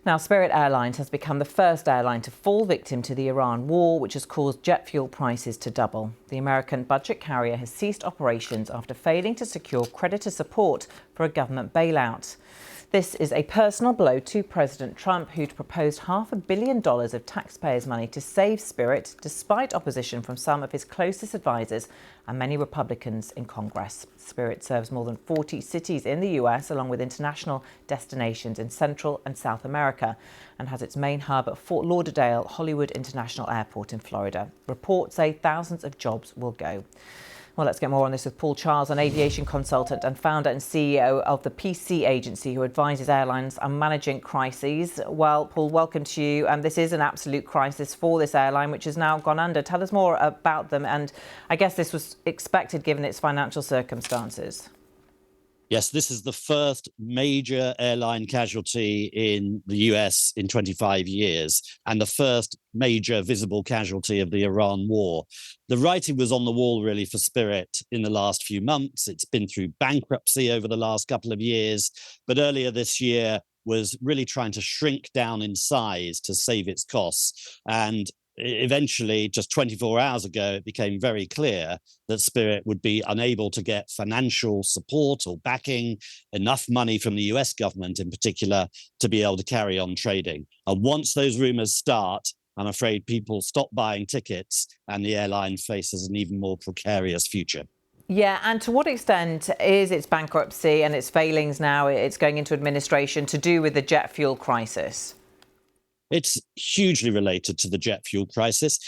Now, Spirit Airlines has become the first airline to fall victim to the Iran war, which has caused jet fuel prices to double. The American budget carrier has ceased operations after failing to secure creditor support for a government bailout. This is a personal blow to President Trump, who'd proposed $500 million of taxpayers' money to save Spirit, despite opposition from some of his closest advisors and many Republicans in Congress. Spirit serves more than 40 cities in the US, along with international destinations in Central and South America, and has its main hub at Fort Lauderdale Hollywood International Airport in Florida. Reports say thousands of jobs will go. Well, let's get more on this with Paul Charles, an aviation consultant and founder and CEO of the PC agency who advises airlines on managing crises. Well, Paul, welcome to you. This is an absolute crisis for this airline, which has now gone under. Tell us more about them. And I guess this was expected given its financial circumstances. Yes, this is the first major airline casualty in the US in 25 years and the first major visible casualty of the Iran war. The writing was on the wall, really, for Spirit in the last few months. It's been through bankruptcy over the last couple of years, but earlier this year was really trying to shrink down in size to save its costs. And eventually, just 24 hours ago, it became very clear that Spirit would be unable to get financial support or backing, enough money from the US government in particular, to be able to carry on trading. And once those rumors start, I'm afraid people stop buying tickets and the airline faces an even more precarious future. Yeah, and to what extent is its bankruptcy and its failings now, it's going into administration, to do with the jet fuel crisis? It's hugely related to the jet fuel crisis.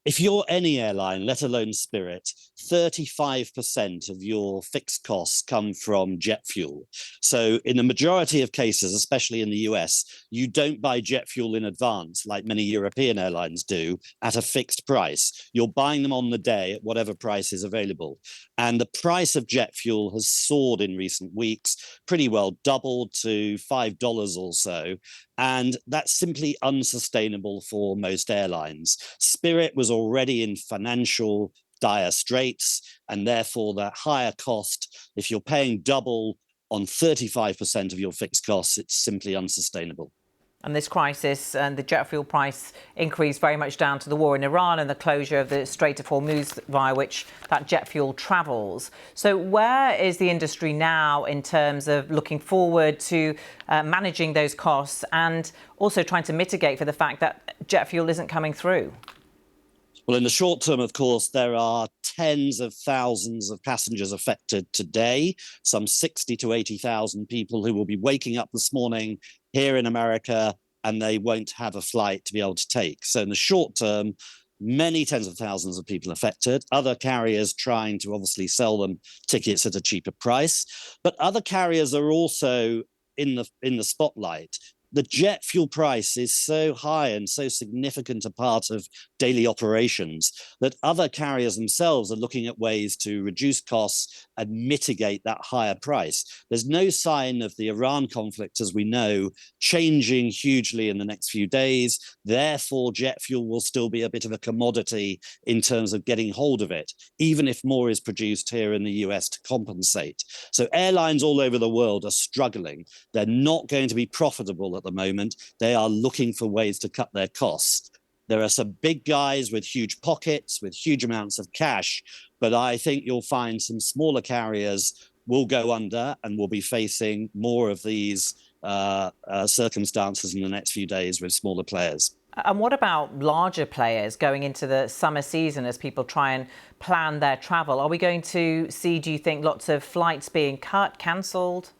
If you're any airline, let alone Spirit, 35% of your fixed costs come from jet fuel. So in the majority of cases, especially in the US, you don't buy jet fuel in advance like many European airlines do at a fixed price. You're buying them on the day at whatever price is available. And the price of jet fuel has soared in recent weeks, pretty well doubled to $5 or so. And that's simply unsustainable for most airlines. Spirit was already in financial dire straits, and therefore that higher cost, if you're paying double on 35% of your fixed costs, it's simply unsustainable. And this crisis and the jet fuel price increase very much down to the war in Iran and the closure of the Strait of Hormuz via which that jet fuel travels. So where is the industry now in terms of looking forward to managing those costs and also trying to mitigate for the fact that jet fuel isn't coming through? Well, in the short term, of course, there are tens of thousands of passengers affected today, some 60 to 80,000 people who will be waking up this morning here in America, and they won't have a flight to be able to take. So in the short term, many tens of thousands of people affected, other carriers trying to obviously sell them tickets at a cheaper price. But other carriers are also in the spotlight. The jet fuel price is so high and so significant a part of daily operations that other carriers themselves are looking at ways to reduce costs and mitigate that higher price. There's no sign of the Iran conflict, as we know, changing hugely in the next few days. Therefore, jet fuel will still be a bit of a commodity in terms of getting hold of it, even if more is produced here in the US to compensate. So airlines all over the world are struggling. They're not going to be profitable at the moment. They are looking for ways to cut their costs. There are some big guys with huge pockets, with huge amounts of cash, but I think you'll find some smaller carriers will go under and will be facing more of these circumstances in the next few days with smaller players. And what about larger players going into the summer season as people try and plan their travel? Are we going to see, do you think, lots of flights being cut, cancelled?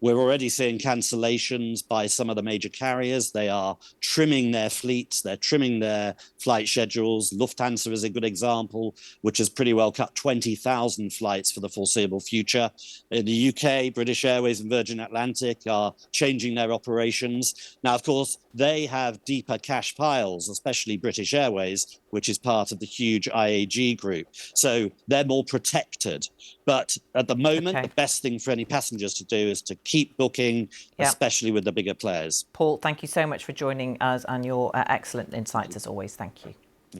We're already seeing cancellations by some of the major carriers. They are trimming their fleets, they're trimming their flight schedules. Lufthansa is a good example, which has pretty well cut 20,000 flights for the foreseeable future. In the UK, British Airways and Virgin Atlantic are changing their operations. Now, of course, they have deeper cash piles, especially British Airways, which is part of the huge IAG group. So they're more protected. But at the moment, the best thing for any passengers to do is to keep booking, especially with the bigger players. Paul, thank you so much for joining us and your excellent insights as always. Thank you.